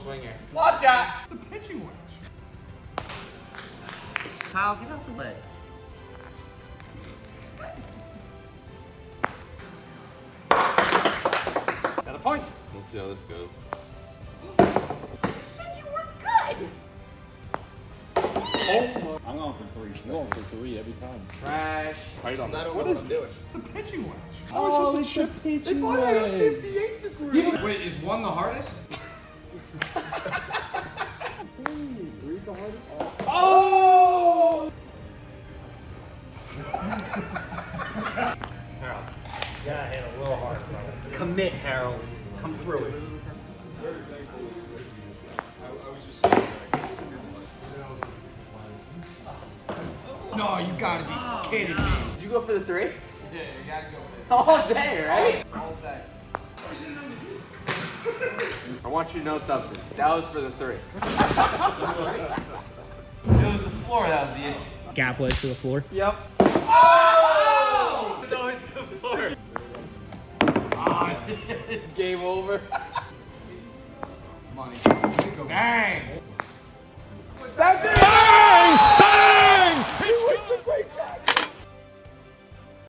swing here. Watch out! It's a pitching wedge. Kyle, get out the way. Got a point. Let's see how this goes. You said you were good! I'm going for 3. I'm going for 3 every time. Trash. Height on I this. don't What know is what I'm this? It's a pitching wedge. Oh, it's a pitching wedge. 58 degrees. Wait, is one the hardest? Oh! Harold, you gotta hit a little harder, brother. Commit, Harold. Come through it. No, you gotta be kidding me. Did you go for the 3? Yeah, you gotta go with it. All day, right? All day. I want you to know something. That was for the 3. It was the floor that was the issue. Gap wedge to the floor. Yep. Oh! It's always the floor. Game over. Money. Dang.